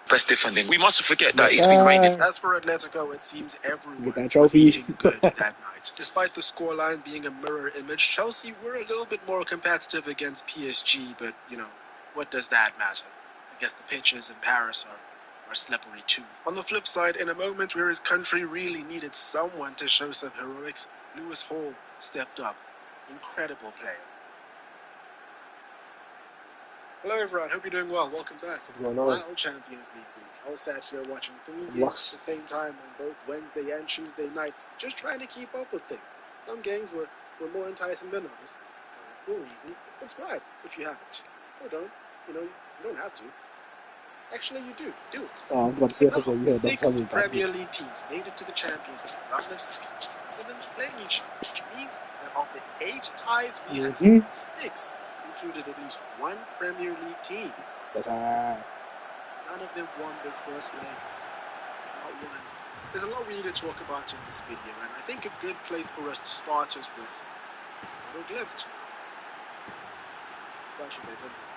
best defending. We mustn't forget that he's been rated. As for Atletico, it seems everyone Get that was trophy. eating good that night. Despite the scoreline being a mirror image, Chelsea were a little bit more competitive against PSG, but, you know, what does that matter? I guess the pitches in Paris are slippery too. On the flip side, in a moment where his country really needed someone to show some heroics, Lewis Hall stepped up. Incredible player. Hello everyone, hope you're doing well. Welcome back. What's going on? Wild Champions League week. I was sat here watching 3 games at the same time on both Wednesday and Tuesday night, just trying to keep up with things. Some games were more enticing than others. For reasons, subscribe if you haven't. Or don't. You know, you don't have to. Actually, you do. Do it. Oh, I'm about to say, I said, yeah, don't Six tell me about Premier it. League teams made it to the Champions League round of 16. Women's playing each other, which means that of the 8 ties we have, 6 included at least one Premier League team. That's right. None of them won their first leg. Not one. There's a lot we need to talk about in this video, and I think a good place for us to start is with Glift.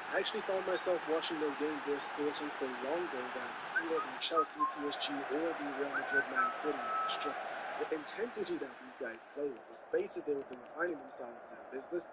I actually found myself watching their game versus Sporting for longer than either the Chelsea, PSG, or the Real Madrid Man City. It's just the intensity that these guys play with, the spaces they're finding themselves in. There's this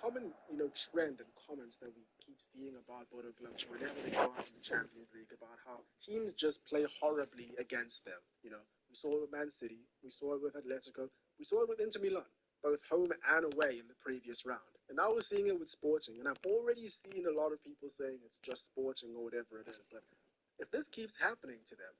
common, trend and comments that we keep seeing about Bodo Glimt whenever they go out in the Champions League about how teams just play horribly against them. We saw it with Man City, we saw it with Atletico, we saw it with Inter Milan, both home and away in the previous round. And now we're seeing it with Sporting, and I've already seen a lot of people saying it's just Sporting or whatever it is. But if this keeps happening to them,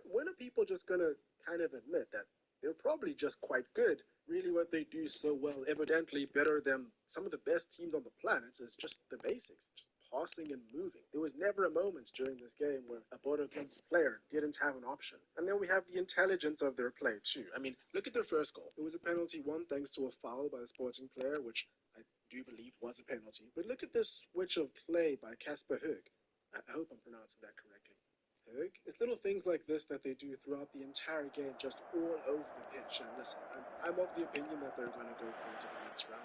when are people just going to kind of admit that they're probably just quite good? Really what they do so well, evidently better than some of the best teams on the planet, is just the basics, just passing and moving. There was never a moment during this game where a Bodo Glimt player didn't have an option. And then we have the intelligence of their play too. I mean, look at their first goal. It was a penalty won thanks to a foul by a Sporting player, which I do believe was a penalty. But look at this switch of play by Kasper Høeg. I hope I'm pronouncing that correctly. Høeg. It's little things like this that they do throughout the entire game, just all over the pitch. And listen, I'm of the opinion that they're going to go through to the next round.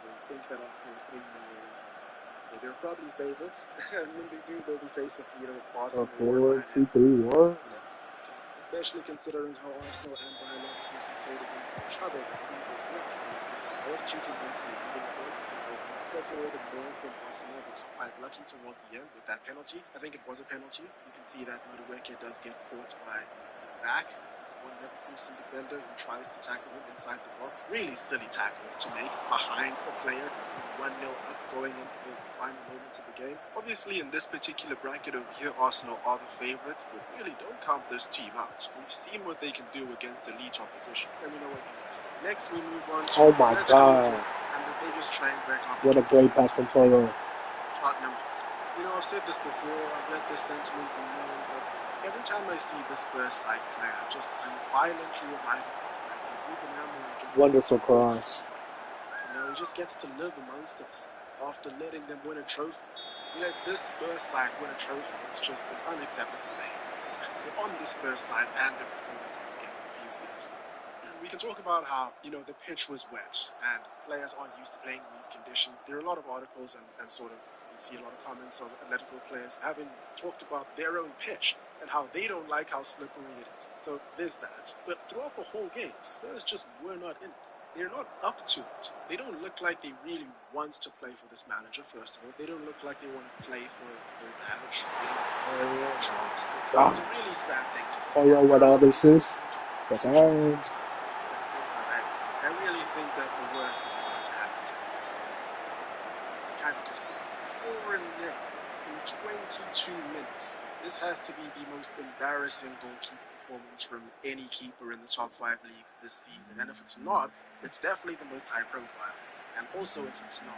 I think that after 3-0, they're probably favorites. And when they do, they'll be faced with, Arsenal. 4-2-3-1. Especially considering how Arsenal and Bayern Leverkusen played against each other the previous night. I was too convinced they were going to win. That's a little bit more from Arsenal, but quite lucky towards the end with that penalty. I think it was a penalty. You can see that Madueke does get caught by the back. One Leverkusen defender who tries to tackle him inside the box. Really silly tackle to make behind a player 1-0 up going into the final moments of the game. Obviously, in this particular bracket over here, Arsenal are the favourites, but really don't count this team out. We've seen what they can do against elite opposition. Let me know what you guys think. Next, we move on to Oh my God. and the biggest train wreck of What a great pass from Toro. Tottenham. I've said this before, I've let this sentiment be known, but every time I see this Spurs side play, I'm violently reminded of Wonderful cross. he just gets to live amongst us after letting them win a trophy. We let this Spurs side win a trophy. It's unacceptable, man. We're on the Spurs side and the performance in this game. Being serious. We can talk about how, the pitch was wet and players aren't used to playing in these conditions. There are a lot of articles and sort of, you see a lot of comments of Atletico players having talked about their own pitch and how they don't like how slippery it is. So there's that. But throughout the whole game, Spurs just were not in it. They're not up to it. They don't look like they really want to play for this manager, first of all. They don't look like they want to play for their badge. They don't want jobs. It's a really sad thing to see. Oh, yeah, what other sis? That's all right. I really think that the worst is going to happen to us. Kind of disappointing. 4-0 in 22 minutes. This has to be the most embarrassing goalkeeper performance from any keeper in the top 5 leagues this season. And if it's not, it's definitely the most high profile. And also if it's not,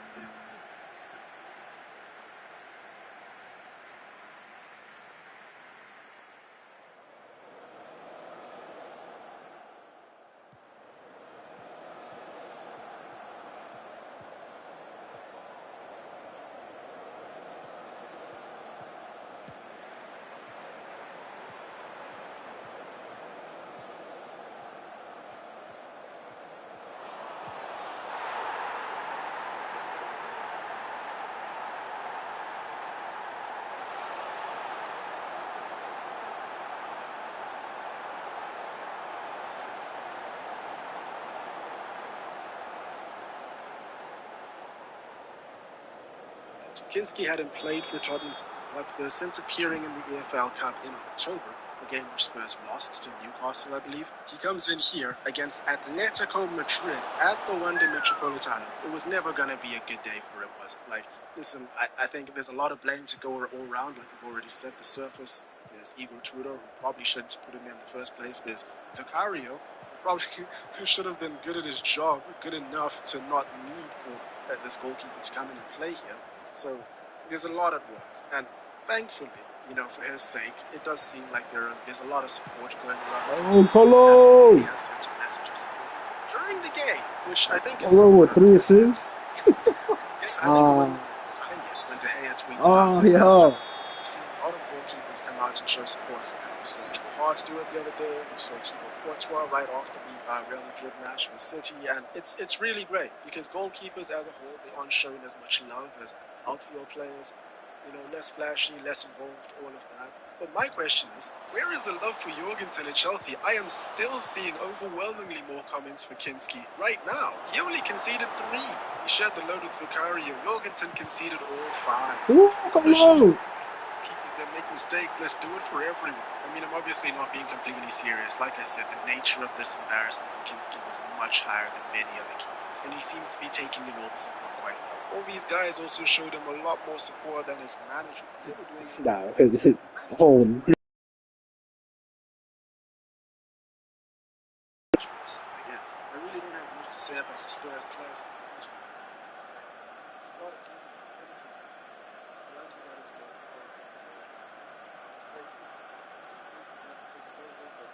Kinski hadn't played for Tottenham Hotspur since appearing in the EFL Cup in October, a game which Spurs lost to Newcastle, I believe. He comes in here against Atletico Madrid at the Wanda Metropolitano. It was never going to be a good day for him, was it? Like, listen, I think there's a lot of blame to go all around, like we've already said. The surface, there's Igor Tudor, who probably shouldn't have put him in the first place. There's Vicario, who should have been good at his job, good enough to not need for this goalkeeper to come in and play here. So there's a lot at work, and thankfully, you know, for his sake, it does seem like there's a lot of support going around. Oh, Polo! He has sent a message of support during the game, which I think is... Polo with 3 assists? Yes, I think it was when De Gea tweets Oh, out his yeah. messages. We've seen a lot of goalkeepers come out and show support for him. We saw Joe Hart do it the other day. We saw Thibaut Courtois right after the Real Madrid match with City, and it's really great because goalkeepers as a whole, they aren't shown as much love as outfield players. You know, less flashy, less involved, all of that. But my question is, where is the love for Jorgensen at Chelsea? I am still seeing overwhelmingly more comments for Kinski right now. He only conceded 3. He shared the load with Vicario. Jorgensen conceded all 5. Ooh, come on! Keepers that make mistakes, let's do it for everyone. I mean, I'm obviously not being completely serious. Like I said, the nature of this embarrassment for Kinski was much higher than many other keepers, and he seems to be taking in all the support quite well. All these guys also showed him a lot more support than his manager. They were doing it. Nah, this is home. I guess. I really don't have much to say about the Spurs players. A lot of criticism surrounding that as well. It's very good. Since it's very good, but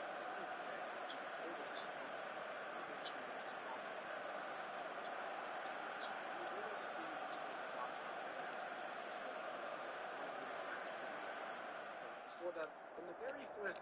just over this song. So that in the very first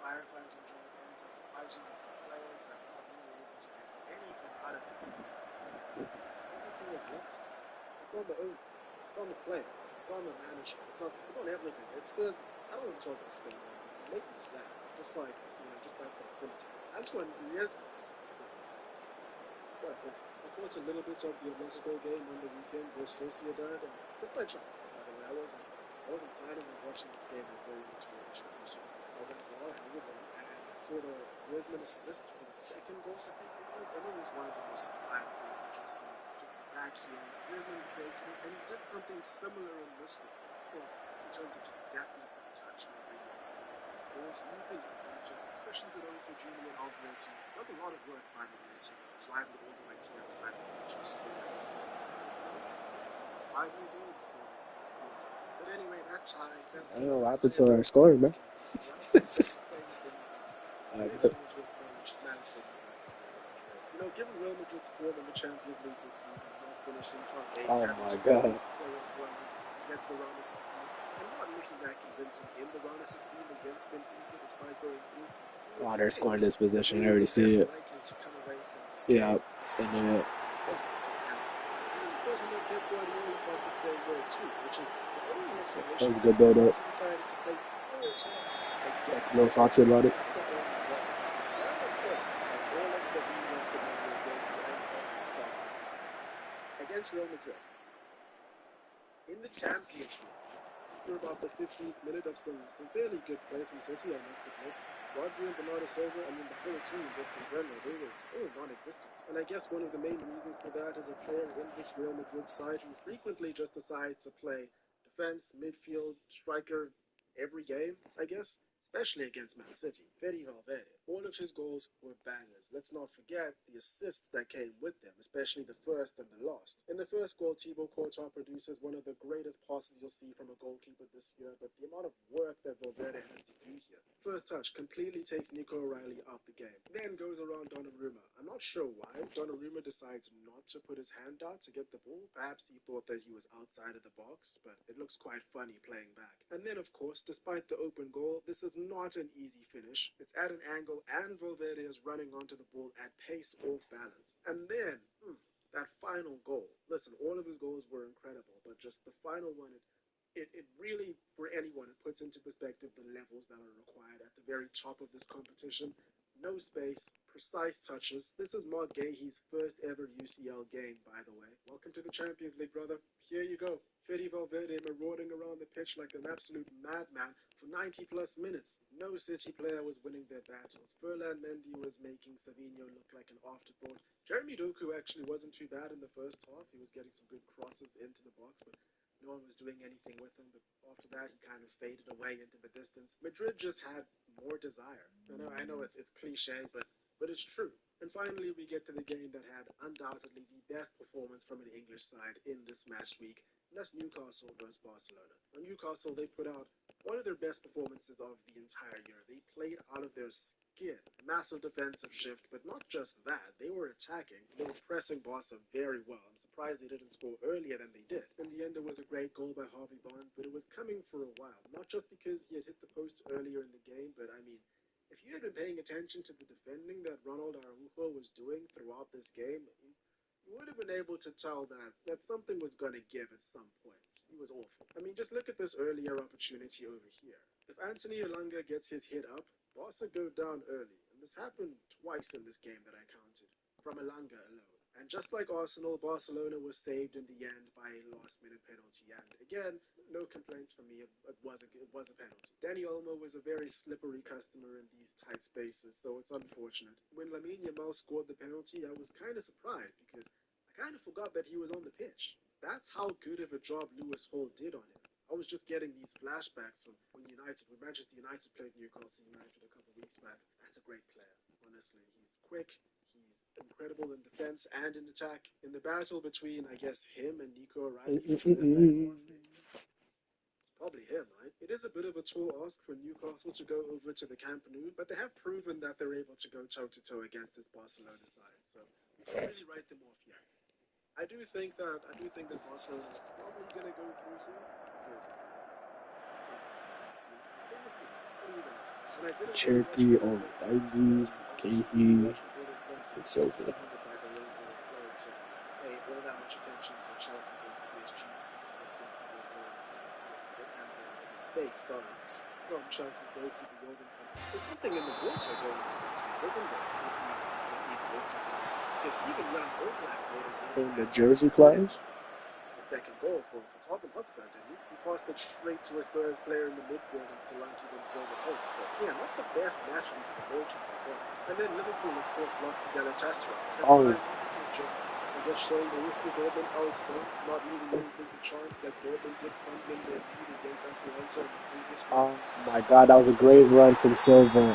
firefighting jobs and fighting with the players and not being able to get anything out of it. Everything is lost. It's on the owners. It's on the players. It's on the manager. It's on everything. It's Spurs. I don't want to talk about Spurs anymore. It makes me sad. Just like, you know, just by proximity. Antoine Griezmann. I caught a little bit of the Atletico game on the weekend versus Sociedad, and just by choice, by the way. I wasn't planning on watching this game or very much watching. It was just I went on and it was on. And I saw the Griezmann assist for the second goal, I think it was, and it was one of the most sublime goals I've just seen. Just back here, Griezmann creates it, and he did something similar in this one. Well, in terms of just deftness and touch and everything. Balls moving, and he just pushes it over for Julian Alvarez, who does a lot of work by the way to drive it all the way to the other side of the pitch and score. 5-0 goal. But anyway, that tie. I don't know what happened to our score, man. It's just... You know, given Real Madrid's form in the Champions League this season, not finishing top 8, Oh my god. Gets the round of 16, and not looking that convincing in the round of 16 against Benfica despite going through. Oh, they're scoring this position. I already see it. Yeah, they knew it. That was a good build up. No salty about it. Against Real Madrid in the Champions League, for about the 15th minute of some fairly good play from City, I must admit. Rodri and Bernardo Silva, I mean the whole team with Breno, they were non-existent. And I guess one of the main reasons for that is a player in this Real Madrid side who frequently just decides to play defense, midfield, striker every game, I guess. Especially against Man City. Fede Valverde. All of his goals were bangers. Let's not forget the assists that came with them, especially the first and the last. In the first goal, Thibaut Courtois produces one of the greatest passes you'll see from a goalkeeper this year, but the amount of work that Valverde had to do here. First touch completely takes Nico O'Reilly out the game. Then goes around Donnarumma. I'm not sure why Donnarumma decides not to put his hand out to get the ball. Perhaps he thought that he was outside of the box, but it looks quite funny playing back. And then, of course, despite the open goal, this is not an easy finish. It's at an angle, and Valverde is running onto the ball at pace off balance. And then, that final final goal, listen, all of his goals were incredible, but just the final one, it really, for anyone, it puts into perspective the levels that are required at the very top of this competition. No space, precise touches. This is Mark Gahey's first ever UCL game, by the way. Welcome to the Champions League, brother. Here you go. Fede Valverde marauding around the pitch like an absolute madman for 90 plus minutes. No City player was winning their battles. Ferland Mendy was making Savinho look like an afterthought. Jeremy Doku actually wasn't too bad in the first half. He was getting some good crosses into the box, but no one was doing anything with him, but after that, he kind of faded away into the distance. Madrid just had more desire. I know it's cliche, but it's true. And finally, we get to the game that had undoubtedly the best performance from an English side in this match week, and that's Newcastle versus Barcelona. Now, Newcastle, they put out one of their best performances of the entire year. They played out of their skin. Massive defensive shift, but not just that. They were attacking. They were pressing Barca very well. I'm surprised they didn't score earlier than they did. In the end, it was a great goal by Harvey Barnes, but it was coming for a while. Not just because he had hit the post earlier in the game, but I mean, if you had been paying attention to the defending that Ronald Araujo was doing throughout this game, you would have been able to tell that something was going to give at some point. He was awful. I mean, just look at this earlier opportunity over here. If Anthony Elanga gets his hit up, Barca go down early. And this happened twice in this game that I counted, from Elanga alone. And just like Arsenal, Barcelona was saved in the end by a last-minute penalty. And again, no complaints from me. It was a penalty. Dani Olmo was a very slippery customer in these tight spaces, so it's unfortunate. When Lamine Yamal scored the penalty, I was kind of surprised because I kind of forgot that he was on the pitch. That's how good of a job Lewis Hall did on him. I was just getting these flashbacks from when Manchester United played Newcastle United a couple of weeks back. That's a great player, honestly. He's quick. He's incredible in defense and in attack. In the battle between, I guess, him and Nico O'Reilly, it's probably him, right? It is a bit of a tall ask for Newcastle to go over to the Camp Nou, but they have proven that they're able to go toe-to-toe against this Barcelona side. So, I really write them off, yes. I do think that Barcelona is probably going to go through here because we'll see. What do you guys think? And I didn't Cherokee on Ivy, Gahey. It's so good. By the way, to pay all that much attention to Chelsea versus PSG mistakes. Sorry, from Chelsea's goalkeeper Jorgensen. There's something in the water going on this week, isn't there? With these goalkeepers. Because even when Oblak made The Jersey Flyers? the second goal for Tottenham Hotspur, didn't he? He passed it straight to a Spurs player in the midfield and Solanke then drove it home. So, yeah, not the best match for the goalkeeper. And then Liverpool, of course, lost to Galatasaray. Oh. I guess showing the Borussia Dortmund elsewhere, not leaving anything to chance that Dortmund did fumbling their lead against Atalanta in the previous week. Oh my God, that was a great run from Silva.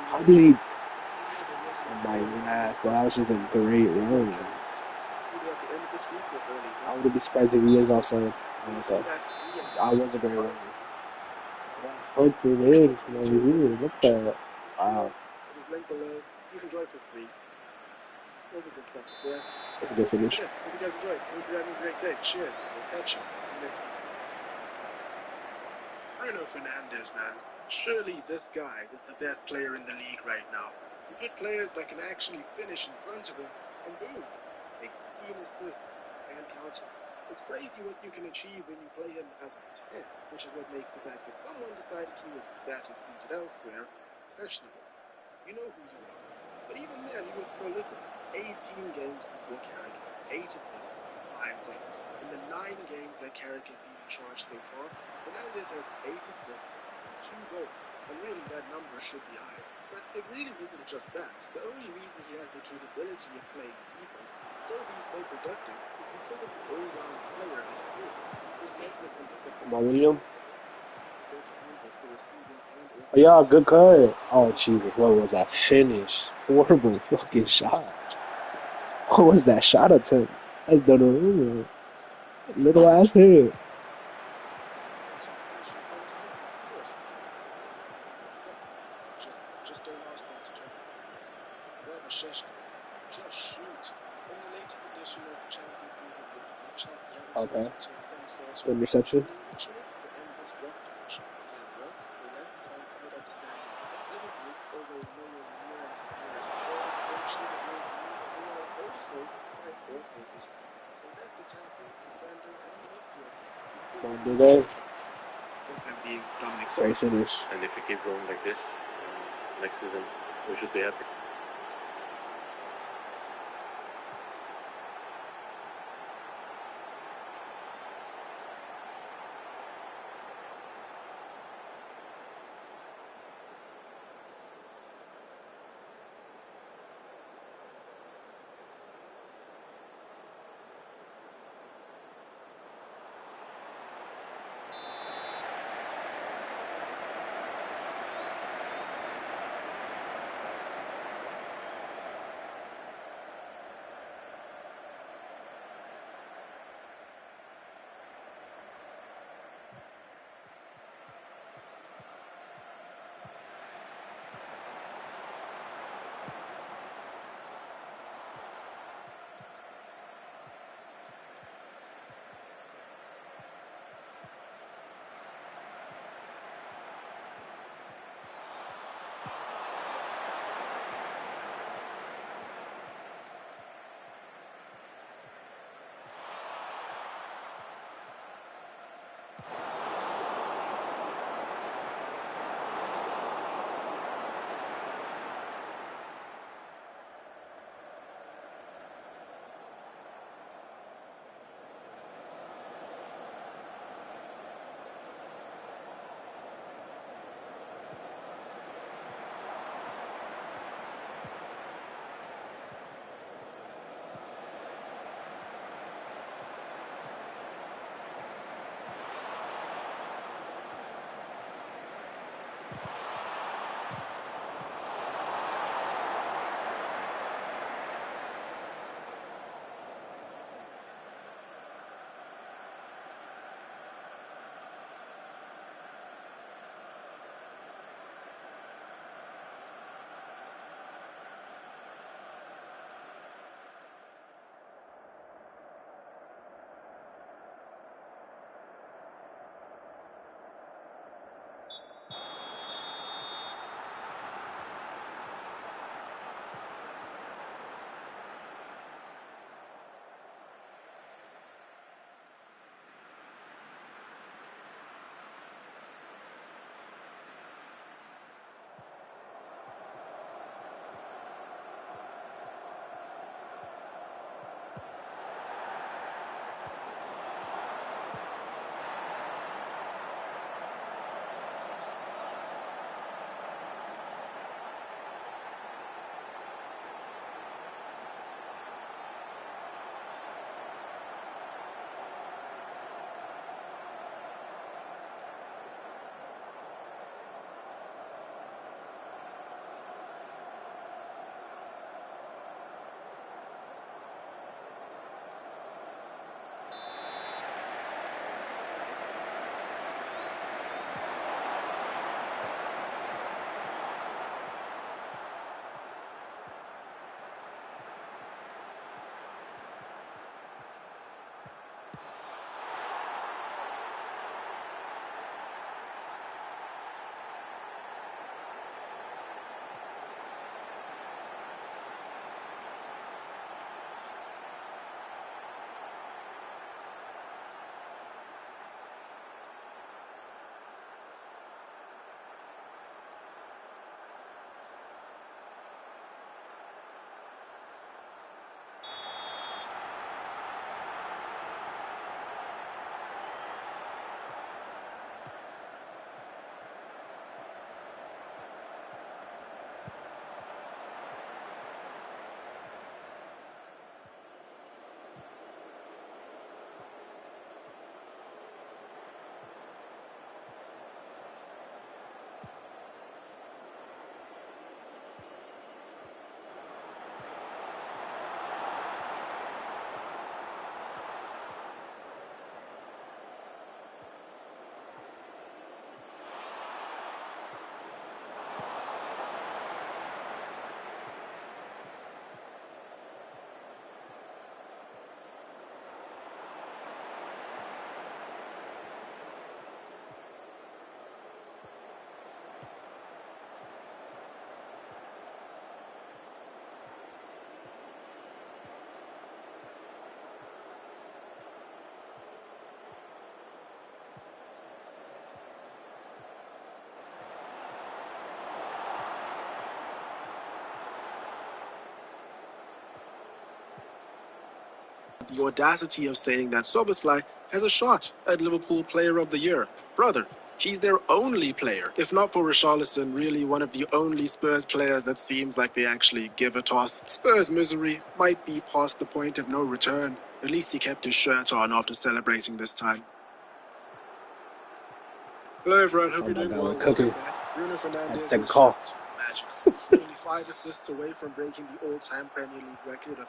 How did he? Oh my last, but that was just a great run. I wouldn't be surprised if he is offside. Okay. That was a great run. Hooked it in from over here. Look at that. Wow. You can join for free. All the good stuff. Yeah. That's a good finish. Hope you guys enjoyed. Hope you're having a great day. Cheers. We'll catch you next week. Bruno Fernandes, man. Surely this guy is the best player in the league right now. You put players that can actually finish in front of him, and boom, 16 assists and counting. It's crazy what you can achieve when you play him as a 10, which is what makes the fact that someone decided he was better suited elsewhere questionable. You know who you are. But even then, he was prolific. 18 games before Carrick, 8 assists, 5 goals. In the 9 games that Carrick has been in charge so far, Fernandes has 8 assists and 2 goals. And really, that number should be higher. But it really isn't just that. The only reason he has the capability of playing deeper and still be so productive is because of the all-round player that he is. His lightness and Come on, William. Oh, yeah, good cut. Oh, Jesus, what was that finish? Horrible fucking shot. What was that shot attempt? That's Donnarumma. Little ass hit. Just don't ask them to jump. Rather Sheshko. Just shoot. In the latest edition of the Champions League as well, Chelsea have Okay. to some sort of Interception. ritual to end this rock culture. It didn't work. The left can't quite understand it. Liverpool, although nowhere near as severe as Spurs, actually have no view, they are also Al Horford this season. Fantastic tackle, defender, and midfielder. He's been Don't do that. And the Dominic Straight finish. And if we keep going like this, next season, we should be happy. The audacity of saying that Szoboszlai has a shot at Liverpool Player of the Year. Brother, he's their only player. If not for Richarlison, really one of the only Spurs players that seems like they actually give a toss. Spurs' misery might be past the point of no return. At least he kept his shirt on after celebrating this time. Hello everyone, hope Oh you're my doing God, well. we're cooking. Welcome back. Bruno Fernandes take a is call. just magic. He's only 5 assists away from breaking the all-time Premier League record of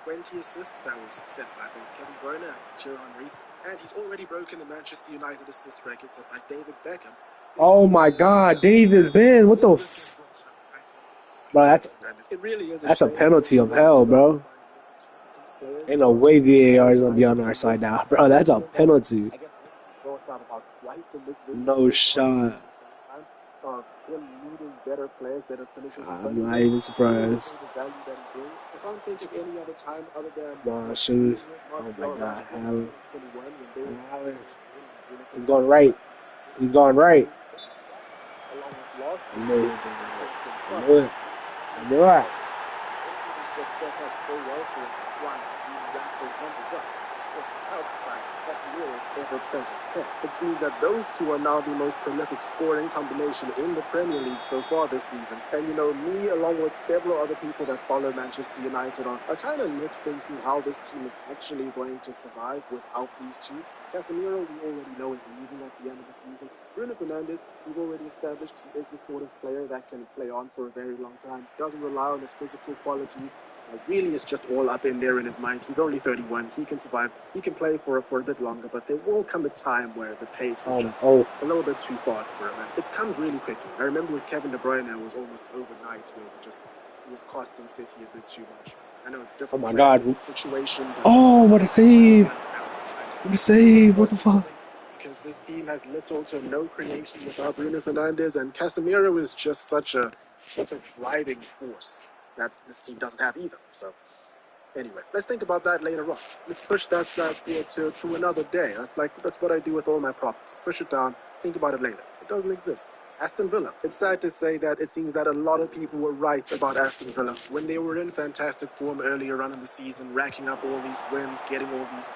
20 assists that was set by both Kevin De Bruyne and Thierry Henry. And he's already broken the Manchester United assist record set by David Beckham. Oh my God, Davis, Ben, what the bro, It really is that's a shame penalty that of hell, bro. players Ain't no way VAR is gonna be on our side now, bro. That's a penalty. I guess goal shot about twice in this video. No shot. Of him needing better players, better finishers. I'm not even surprised. The value that he brings. I can't think of any other time other than Nah, shoot. Oh my God, Haaland. 21 when they Haaland. He's going right. He's going right. along with Love. I knew it. I knew it. I knew it. He's just stepped up so well for one. He racked those numbers up. This is helped by Casemiro's ever-present head. It seems that those two are now the most prolific scoring combination in the Premier League so far this season. And you know, me, along with several other people that follow Manchester United, are kind of left thinking how this team is actually going to survive without these two. Casemiro, we already know, is leaving at the end of the season. Bruno Fernandes, we've already established he is the sort of player that can play on for a very long time. Doesn't rely on his physical qualities. Really is just all up in there in his mind. He's only 31. He can survive. He can play for a bit longer, but there will come a time where the pace is just a little bit too fast for him. And it comes really quickly. I remember with Kevin De Bruyne, it was almost overnight where he was costing City a bit too much. I know, different Oh my God. situation. Oh, what a save. What a save. What the fuck? Because this team has little to no creation without Bruno Fernandes, and Casemiro is just such a driving force that this team doesn't have either. So anyway, let's think about that later on. Let's push that side here to another day. That's what I do with all my props. Push it down, think about it later. It doesn't exist. Aston Villa. It's sad to say that it seems that a lot of people were right about Aston Villa when they were in fantastic form earlier on in the season, racking up all these wins, getting all these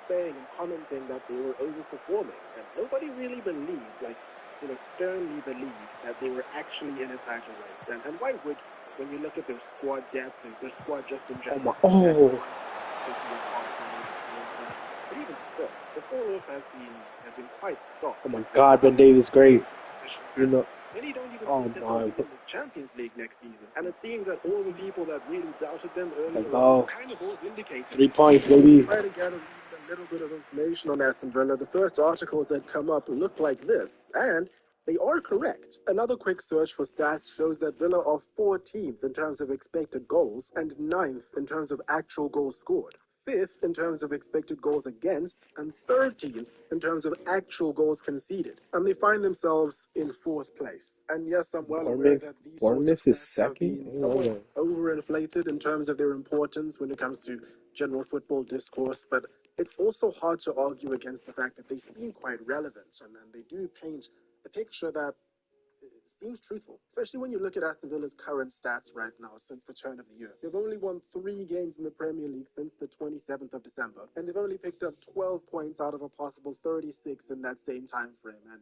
saying and commenting that they were overperforming, and nobody really believed, sternly believed that they were actually in a title race. And why would, when you look at their squad depth and their squad just in general, but even still, the fall-off has been quite stark. Oh my God, Ben Davis, great. You know. Many don't even think that they'll be in the Champions League next season. And it seems that all the people that really doubted them earlier on kind of all vindicated. 3 points, baby. Try to gather a little bit of information on Aston Villa. The first articles that come up look like this, and they are correct. Another quick search for stats shows that Villa are 14th in terms of expected goals and 9th in terms of actual goals scored. 5th in terms of expected goals against, and 13th in terms of actual goals conceded. And they find themselves in 4th place. And yes, I'm well aware that these Bournemouth is second. somewhat overinflated in terms of their importance when it comes to general football discourse, but it's also hard to argue against the fact that they seem quite relevant, and they do paint a picture that seems truthful, especially when you look at Aston Villa's current stats right now since the turn of the year. They've only won 3 games in the Premier League since the 27th of December, and they've only picked up 12 points out of a possible 36 in that same time frame. And,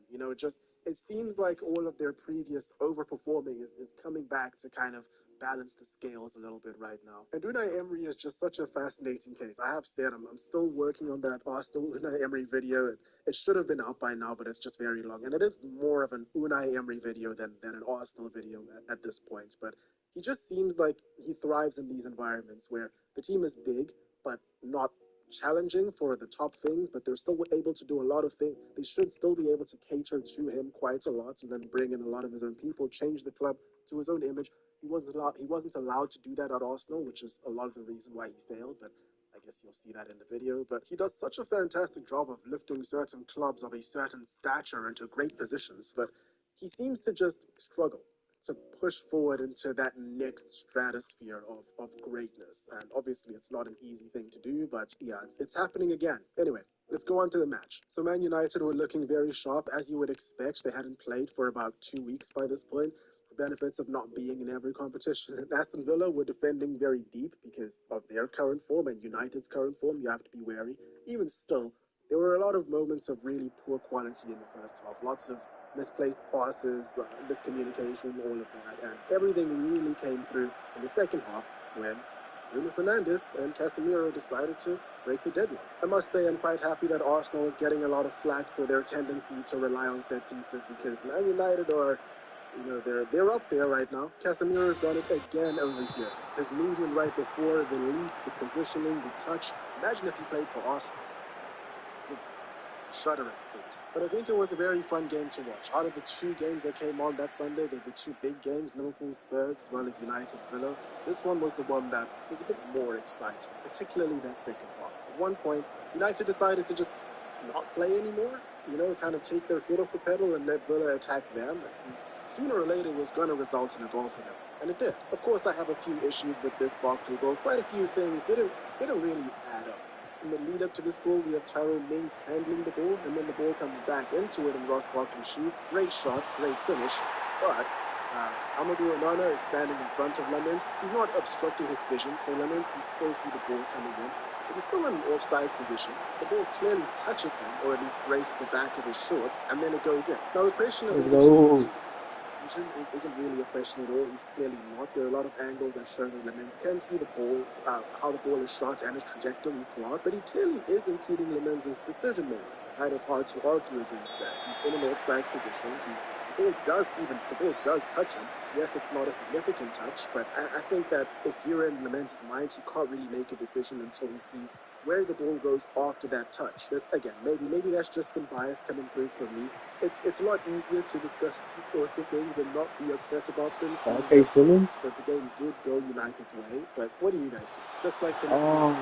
it seems like all of their previous overperforming is coming back to kind of balance the scales a little bit right now. And Unai Emery is just such a fascinating case. I have said I'm still working on that Arsenal Unai Emery video. It should have been out by now, but it's just very long. And it is more of an Unai Emery video than an Arsenal video at this point. But he just seems like he thrives in these environments where the team is big, but not challenging for the top things, but they're still able to do a lot of things. They should still be able to cater to him quite a lot and then bring in a lot of his own people, change the club to his own image. He wasn't allowed to do that at Arsenal, which is a lot of the reason why he failed, but I guess you'll see that in the video. But he does such a fantastic job of lifting certain clubs of a certain stature into great positions, but he seems to just struggle to push forward into that next stratosphere of greatness. And obviously it's not an easy thing to do, but yeah, it's happening again. Anyway, let's go on to the match. So Man United were looking very sharp, as you would expect. They hadn't played for about 2 weeks by this point. benefits of not being in every competition. And Aston Villa were defending very deep because of their current form and United's current form. You have to be wary. Even still, there were a lot of moments of really poor quality in the first half. Lots of misplaced passes, miscommunication, all of that. And everything really came through in the second half when Bruno Fernandes and Casemiro decided to break the deadlock. I must say I'm quite happy that Arsenal is getting a lot of flack for their tendency to rely on set pieces because Man United are, they're up there right now. Casemiro's done it again over here. His movement right before, the leap, the positioning, the touch. Imagine if he played for Arsenal. Shudder at the thought. But I think it was a very fun game to watch. Out of the two games that came on that Sunday, the two big games, Liverpool Spurs as well as United Villa, this one was the one that was a bit more exciting, particularly that second half. At one point, United decided to just not play anymore, kind of take their foot off the pedal and let Villa attack them. And sooner or later it was going to result in a goal for them. And it did. Of course, I have a few issues with this Barkley goal. Quite a few things didn't really add up. In the lead up to this goal, we have Tyrone Mings handling the ball, and then the ball comes back into it, and Ross Barkley shoots. Great shot, great finish. But Amadou Onana is standing in front of Lemens. He's not obstructing his vision, so Lemens can still see the ball coming in. But he's still in an offside position. The ball clearly touches him, or at least grazes the back of his shorts, and then it goes in. Now, the question of isn't really a question at all. He's clearly not. There are a lot of angles that show that Lemens can see the ball, how the ball is shot and its trajectory throughout, but he clearly is including Lemens' decision making. Kind of hard to argue against that. He's in an offside position. The ball does touch him. Yes, it's not a significant touch, but I think that if you're in Lemens' mind, he can't really make a decision until he sees where the ball goes after that touch. But again, maybe that's just some bias coming through for me. It's a lot easier to discuss these sorts of things and not be upset about them. Okay, Simmons. But the game did go United's way. But what do you guys think? Just like the goal,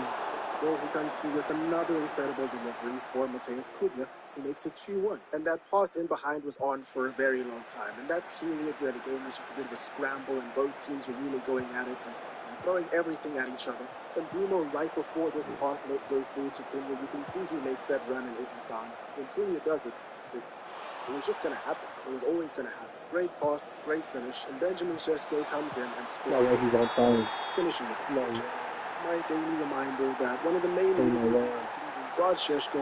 he comes through with another incredible delivery for Mateus Cunha, who makes it 2-1. And that pass in behind was on for a very long time. And that period where the game was just a bit of a scramble and both teams were really going at it and throwing everything at each other. And Bruno, right before this pass goes through to Cunha, you can see he makes that run and isn't found. When Cunha does it, it was just going to happen. It was always going to happen. Great pass, great finish, and Benjamin Sesko comes in and scores. No, he's on time. Finishing it. No, it's my daily reminder that one of the main reasons brought Sesko.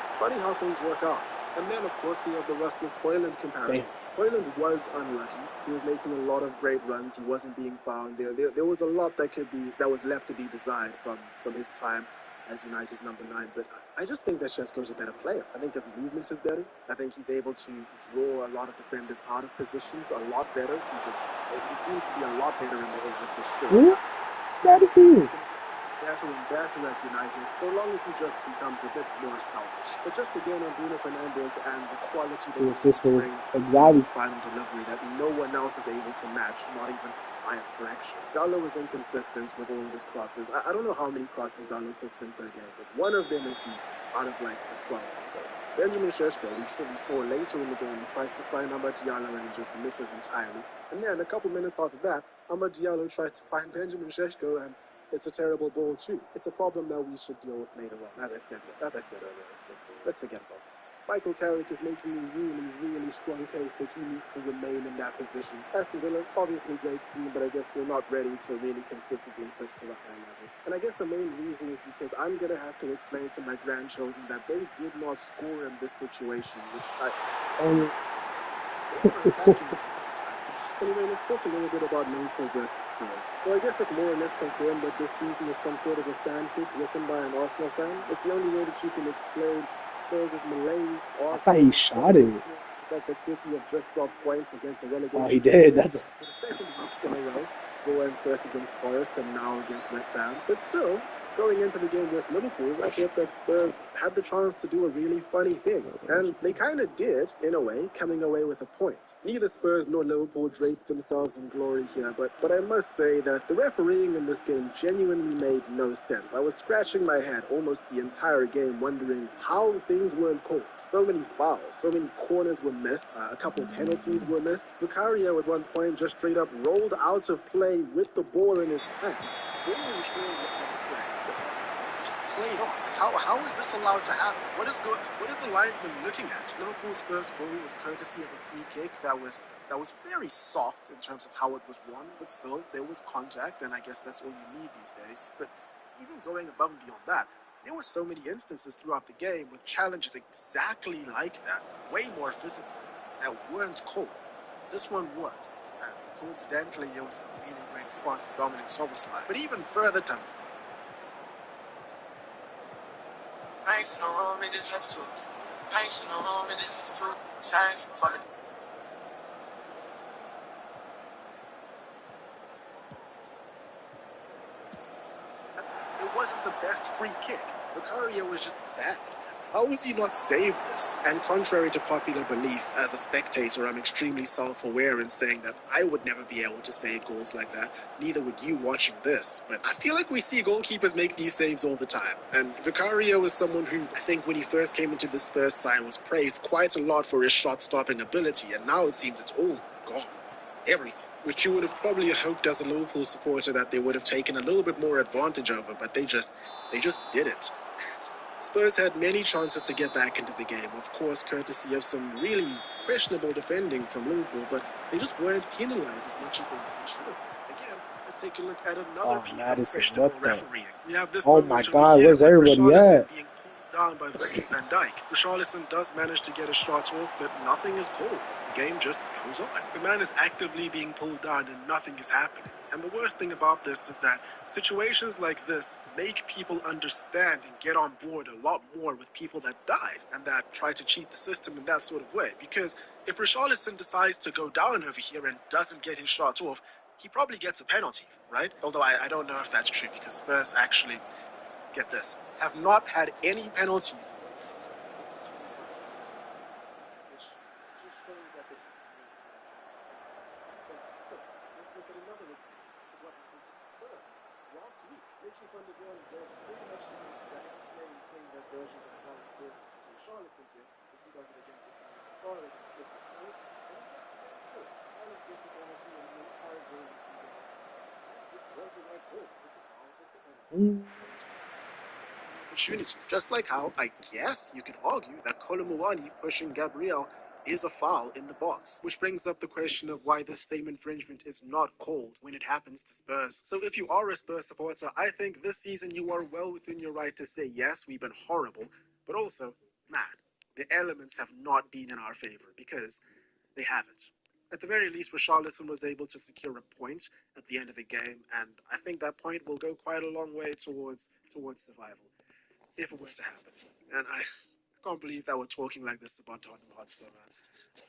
It's funny how things work out. And then, of course, we have the Rasmus Højlund comparison. Højlund was unlucky. He was making a lot of great runs. He wasn't being found. There was a lot that was left to be desired from his time as United's number 9, but I just think that Sesko's a better player. I think his movement is better. I think he's able to draw a lot of defenders out of positions a lot better. He seems to be a lot better in the air for sure. That is he. Better at United, so long as he just becomes a bit more selfish. But just again on Bruno Fernandes and the quality that he's bringing final delivery that no one else is able to match, not even by a fraction. Diallo is inconsistent with all of his crosses. I don't know how many crosses Diallo puts in per game, but one of them is decent out of like the 12 or so. Benjamin Sesko, we saw later in the game, he tries to find Amad Diallo and he just misses entirely. And then a couple minutes after that, Amad Diallo tries to find Benjamin Sesko and it's a terrible ball too. It's a problem that we should deal with later on. As I said earlier, let's forget about it. Michael Carrick is making a really, really strong case that he needs to remain in that position. Aston Villa, obviously great team, but I guess they're not ready to really consistently push to a high level. And I guess the main reason is because I'm going to have to explain to my grandchildren that they did not score in this situation, which Anyway, let's talk a little bit about Liverpool versus Spurs. So I guess it's more or less confirmed that this season is some sort of a fanfic written by an Arsenal fan. It's the only way that you can explain Spurs' malaise. I thought he shot it. That the City have just dropped points against a relegation. Oh, he did. That's the second week in a row. Going first against Forest and now against West Ham. But still, going into the game against Liverpool, I thought that Spurs had the chance to do a really funny thing. And they kind of did, in a way, coming away with a point. Neither Spurs nor Liverpool draped themselves in glory here, but I must say that the refereeing in this game genuinely made no sense. I was scratching my head almost the entire game, wondering how things weren't called. So many fouls, so many corners were missed, a couple penalties were missed. Vicario at one point just straight up rolled out of play with the ball in his hand. played on. How is this allowed to happen? What is the linesman looking at? Liverpool's first goal was courtesy of a free kick that was very soft in terms of how it was won, but still there was contact, and I guess that's all you need these days. But even going above and beyond that, there were so many instances throughout the game with challenges exactly like that, way more physical, that weren't called. This one was. And coincidentally, it was a really great spot for Dominic Soboslai. But even further down, it wasn't the best free kick. Vicario was just bad. How has he not saved this? And contrary to popular belief, as a spectator, I'm extremely self-aware in saying that I would never be able to save goals like that. Neither would you watching this. But I feel like we see goalkeepers make these saves all the time. And Vicario is someone who, I think when he first came into the Spurs side, was praised quite a lot for his shot-stopping ability. And now it seems it's all gone. Everything. Which you would have probably hoped as a Liverpool supporter that they would have taken a little bit more advantage over, but they just didn't. Spurs had many chances to get back into the game, of course, courtesy of some really questionable defending from Liverpool, but they just weren't penalised as much as they should have. Again, let's take a look at another piece Madison, of questionable what the? refereeing. We have this Oh moment my over God, here where's with everybody Richarlison at? being pulled down by Virgil van Dijk. Richarlison does manage to get a shot off, but nothing is called. The game just goes on. The man is actively being pulled down and nothing is happening. And the worst thing about this is that situations like this make people understand and get on board a lot more with people that dive and that try to cheat the system in that sort of way. Because if Richarlison decides to go down over here and doesn't get his shot off, he probably gets a penalty, right? Although I don't know if that's true because Spurs actually, get this, have not had any penalties. Which just shows that they have some but still, let's look at another example of what happens to Spurs. Last week, Richie van der Ven does pretty much the exact same thing that Virgil van Dijk did to Richarlison here, but he does it against this man Star against Crystal Palace, and he gets the goal too. Palace gets a penalty, and the entire game is moving on. It was the right call. It's a foul, it's a penalty. Opportunity. Just like how, I guess, you could argue that Kolomuani pushing Gabriel is a foul in the box, which brings up the question of why this same infringement is not called when it happens to Spurs. So if you are a Spurs supporter, I think this season you are well within your right to say, yes, we've been horrible, but also, man, the elements have not been in our favor because they haven't. At the very least, Richarlison was able to secure a point at the end of the game, and I think that point will go quite a long way towards survival, if it were to happen. And I can't believe that we're talking like this about Tottenham Hotspur, man.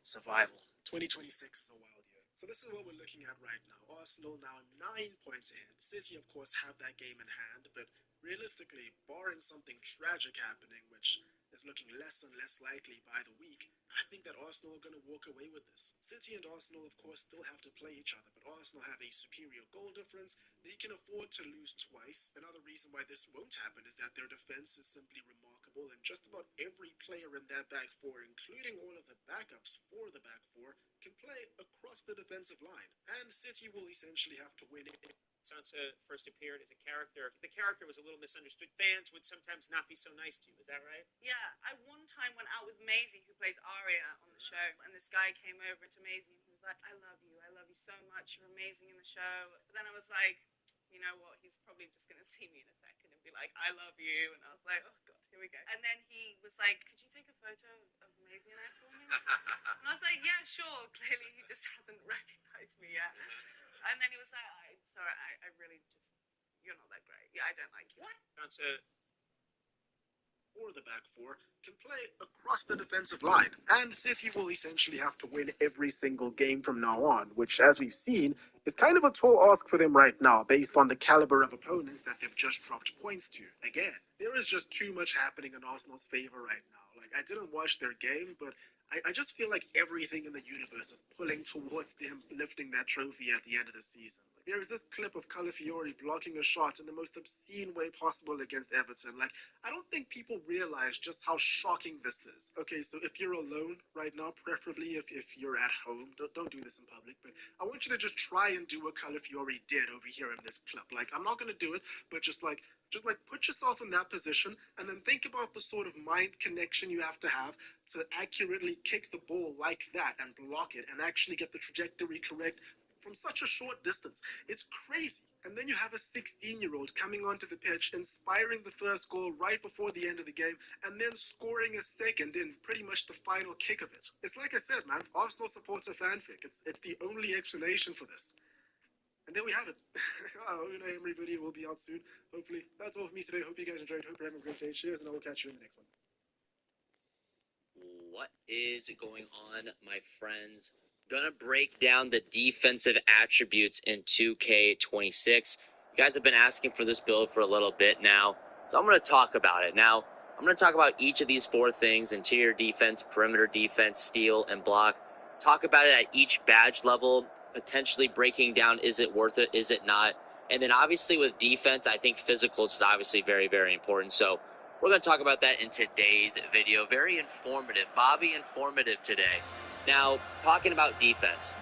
Survival. 2026 is a wild year. So this is what we're looking at right now. Arsenal now 9 points ahead. City, of course, have that game in hand, but realistically, barring something tragic happening, which is looking less and less likely by the week, I think that Arsenal are going to walk away with this. City and Arsenal, of course, still have to play each other, but Arsenal have a superior goal difference. They can afford to lose twice. Another reason why this won't happen is that their defense is simply remarkable, and just about every player in that back four, including all of the backups for the back four, can play across the defensive line. And City will essentially have to win it. Sansa first appeared as a character. The character was a little misunderstood. Fans would sometimes not be so nice to you. Is that right? Yeah, I one time went out with Maisie, who plays Arya on the show, and this guy came over to Maisie and he was like, I love you so much, you're amazing in the show. But then I was like, you know what, he's probably just going to see me in a second and be like, I love you. And I was like, oh God, here we go. And then he was like, could you take a photo of Maisie and I for me? And I was like, yeah, sure. Clearly he just hasn't recognized me yet. And then he was like, sorry, I really just, you're not that great. Yeah, I don't like you. What? Sansa or the back four can play across the defensive line, and City will essentially have to win every single game from now on, which, as we've seen, is kind of a tall ask for them right now, based on the caliber of opponents that they've just dropped points to. Again, there is just too much happening in Arsenal's favor right now. Like, I didn't watch their game, but I just feel like everything in the universe is pulling towards them lifting that trophy at the end of the season. Like, There is this clip of Calafiori blocking a shot in the most obscene way possible against Everton. Like, I don't think people realize just how shocking this is. Okay, so if you're alone right now, preferably if you're at home, don't do this in public, but I want you to just try and do what Calafiori did over here in this clip. Like, I'm not going to do it, but just put yourself in that position and then think about the sort of mind connection you have to accurately kick the ball like that and block it and actually get the trajectory correct from such a short distance. It's crazy. And then you have a 16-year-old coming onto the pitch, inspiring the first goal right before the end of the game, and then scoring a second in pretty much the final kick of it. It's like I said, man, Arsenal supporter fanfic. It's the only explanation for this. And there we have it. Unai Emery video will be out soon. Hopefully. That's all for me today. Hope you guys enjoyed. Hope you're having a great day. Cheers, and I will catch you in the next one. What is going on, my friends? Gonna break down the defensive attributes in 2K26. You guys have been asking for this build for a little bit now, so I'm gonna talk about it. Now, I'm gonna talk about each of these 4 things: interior defense, perimeter defense, steal, and block. Talk about it at each badge level, potentially breaking down, is it worth it, is it not? And then obviously with defense, I think physicals is obviously very, very important. So we're going to talk about that in today's video. Very informative. Bobby informative today. Now, talking about defense,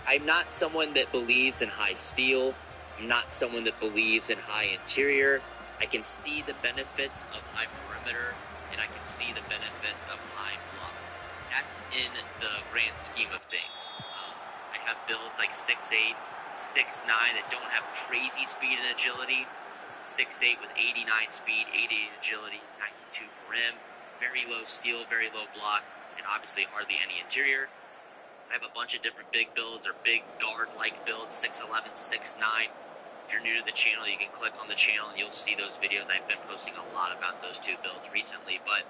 I'm not someone that believes in high steal. I'm not someone that believes in high interior. I can see the benefits of high perimeter, and I can see the benefits of high block. That's in the grand scheme of things. I have builds like 6'8", 6'9", that don't have crazy speed and agility. 6'8" with 89 speed, 88 agility, 92 rim, very low steal, very low block, and obviously hardly any interior. I have a bunch of different big builds or big guard-like builds, 6'11", 6'9". If you're new to the channel, you can click on the channel and you'll see those videos. I've been posting a lot about those 2 builds recently, but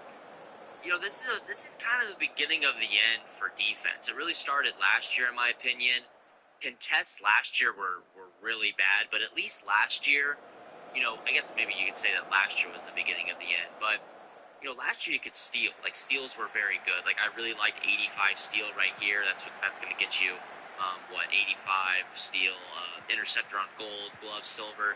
you know, this is kind of the beginning of the end for defense. It really started last year, in my opinion. Contests last year were really bad, but at least last year, you know, I guess maybe you could say that last year was the beginning of the end, but you know, last year you could steal. Like, steals were very good. Like, I really liked 85 steal right here. That's going to get you, 85 steal, interceptor on gold, glove silver.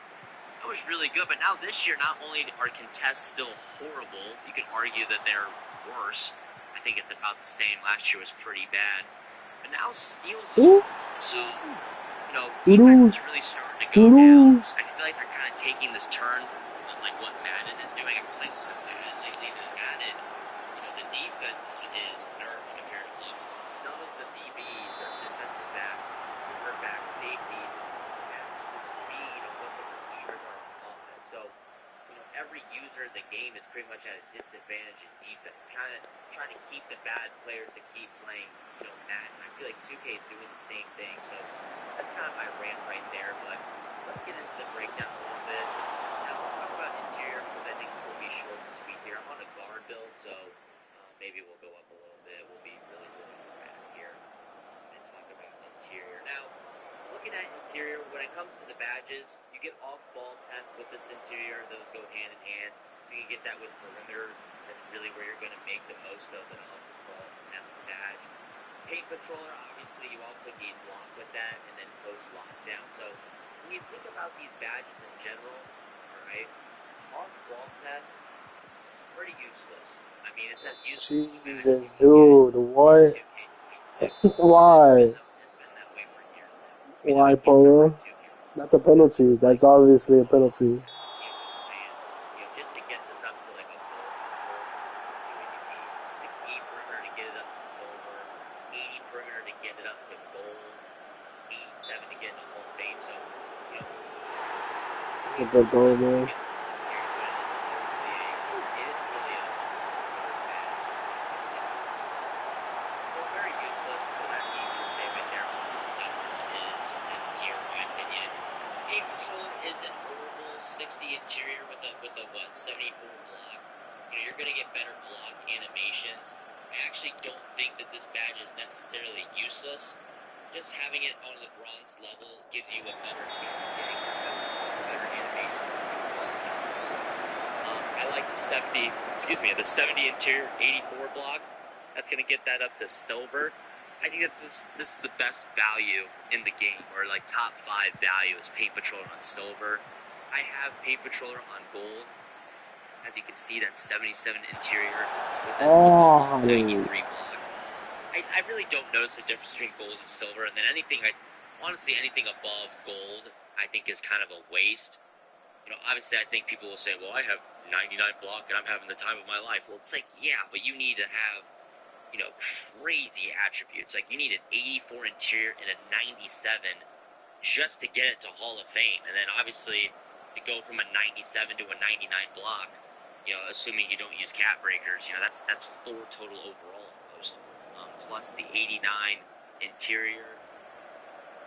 That was really good. But now this year, not only are contests still horrible, you can argue that they're worse. I think it's about the same. Last year was pretty bad. But now steals. So, you know, defense is really starting to go down. I feel like they're kind of taking this turn on, like, what Madden is doing. I'm playing a lot of Madden lately, and Madden, you know, the defense is nerfed compared to none of the DBs or defensive backs or back safeties has the speed of what the receivers are on offense. So, you know, every user in the game is pretty much at a disadvantage in defense, kind of trying to keep the bad players to keep playing, you know, Madden. I feel like 2K is doing the same thing, so that's kind of my rant right there, but let's get into the breakdown a little bit. Now let's talk about interior, because I think this will be short and sweet here. I'm on a guard build, so maybe we'll go up a little bit. We'll be really, really fat here and talk about interior. Now, looking at interior, when it comes to the badges, you get off-ball pass with this interior. Those go hand in hand. You can get that with perimeter. That's really where you're going to make the most of an off-the-ball pass badge. Paint controller, obviously, you also need block with that, and then post lockdown. So when you think about these badges in general, all right, off-ball pass, pretty useless. I mean, it's as useless. Jesus, dude, what? Why? Why, Polo? That's a penalty. That's obviously a penalty. Just to get this up to like a goal, let's see what you need. 68 perimeter to get it up to silver, 80 perimeter to get it up to gold, 87 to get it to Hall of Fame. So, you know, It's a good goal, man. Interior with a what, 74 block. You know, you're gonna get better block animations. I actually don't think that this badge is necessarily useless. Just having it on the bronze level gives you a better chance of getting better animation. I like the 70 interior, 84 block. That's gonna get that up to silver. I think this is the best value in the game, or like top 5 value is Paint Patroller on silver. I have Paint Patroller on gold. As you can see, that's 77 interior with a 93 block. I really don't notice the difference between gold and silver, and then honestly, anything above gold, I think is kind of a waste. Obviously, I think people will say, well, I have 99 block and I'm having the time of my life. Well, it's like, yeah, but you need to have, crazy attributes. Like, you need an 84 interior and a 97 just to get it to Hall of Fame. And then, obviously, to go from a 97 to a 99 block, assuming you don't use cap breakers, that's 4 total overall almost. Plus the 89 interior.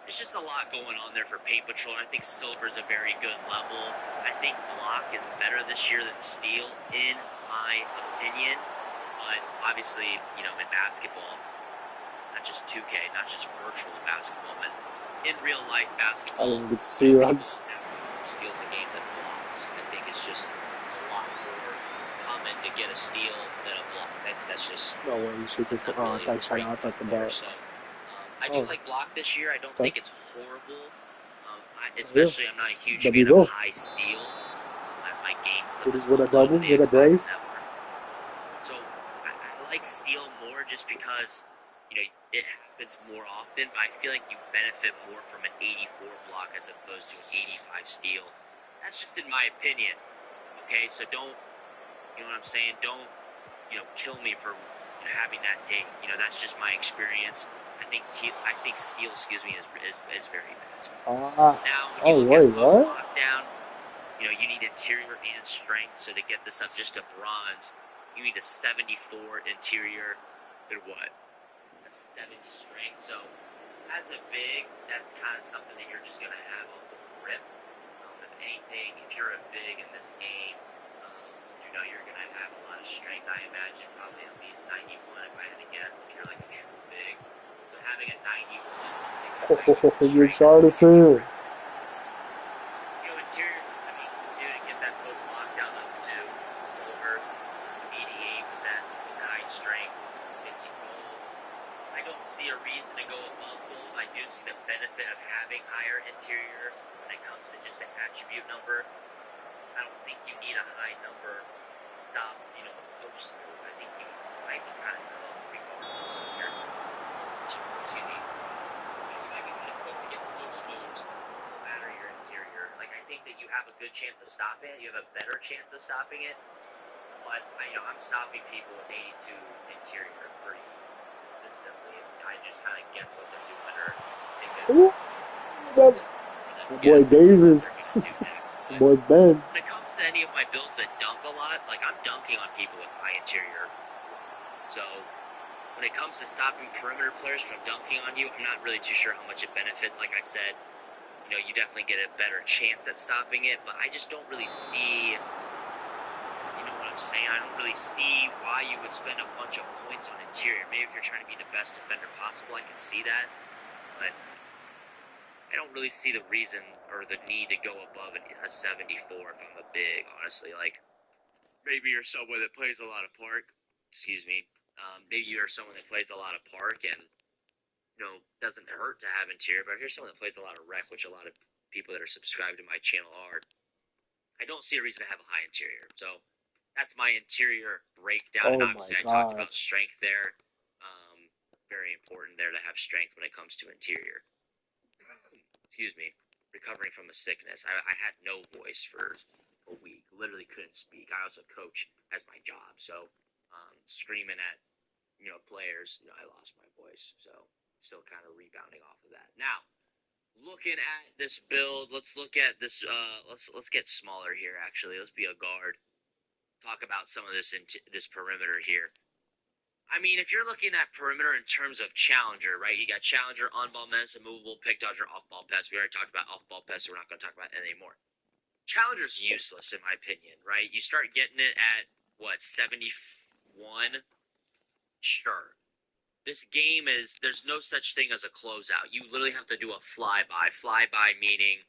There's just a lot going on there for Paint Patrol. I think silver is a very good level. I think block is better this year than steel, in my opinion. But obviously, in basketball, not just 2K, not just virtual basketball, but in real life basketball, I didn't get to see runs. Steals a game than blocks. I think it's just a lot more common to get a steal than a block. That's just No way, you shoot this. Thanks, shout out to the Bucks. I do like block this year. I don't think it's horrible. Especially, I'm not a huge fan of high steal as my game. It is with a double, with a brace. So I like steal more just because it happens more often. But I feel like you benefit more from an 84 block as opposed to an 85 steal. That's just in my opinion. Okay, so don't, what I'm saying? Don't kill me for having that take. That's just my experience. I think steel, is very bad. Now, when you look at post lockdown, you need interior and strength. So to get this up just to bronze, you need a 74 interior and what? A 70 strength. So as a big, that's kind of something that you're just gonna have off the rip. If anything, if you're a big in this game, you're gonna have a lot of strength. I imagine probably at least 91 if I had to guess. If you're like a true big. Having a 91. You're Charlison. Interior, to get that post lockdown up to silver, 88 with that 9 strength, 50 gold. I don't see a reason to go above gold. I do see the benefit of having higher interior when it comes to just the attribute number. I don't think you need a high number to stop, a post move. I think you might be kind of close regardless of your. Excuse me. You might be kind of close to get to post moves, no matter your interior. Like, I think that you have a good chance of stopping it. You have a better chance of stopping it. But, I'm stopping people with 82 interior pretty consistently. I just kind of guess what they're doing. Boy Davis. Boy Ben. When it comes to any of my builds that dunk a lot, like, I'm dunking on people with high interior. So, when it comes to stopping perimeter players from dunking on you, I'm not really too sure how much it benefits. Like I said, you definitely get a better chance at stopping it, but I just don't really see, what I'm saying? I don't really see why you would spend a bunch of points on interior. Maybe if you're trying to be the best defender possible, I can see that, but I don't really see the reason or the need to go above a 74 if I'm a big, honestly. Like, maybe you're someone that plays a lot of park, maybe you're someone that plays a lot of park and, doesn't hurt to have interior, but if you're someone that plays a lot of rec, which a lot of people that are subscribed to my channel are, I don't see a reason to have a high interior. So that's my interior breakdown. And obviously, I talked about strength there. Very important there to have strength when it comes to interior. Excuse me. Recovering from a sickness. I had no voice for a week. Literally couldn't speak. I also coach as my job. So screaming at players, I lost my voice. So still kind of rebounding off of that. Now, looking at this build, let's look at this. Let's get smaller here. Actually, let's be a guard. Talk about some of this this perimeter here. I mean, if you're looking at perimeter in terms of challenger, right? You got challenger, on-ball menace, immovable, pick dodger, off-ball pass. We already talked about off-ball pass, so we're not going to talk about it anymore. Challenger's useless, in my opinion, right? You start getting it at, 71? Sure. This game there's no such thing as a closeout. You literally have to do a flyby. Flyby meaning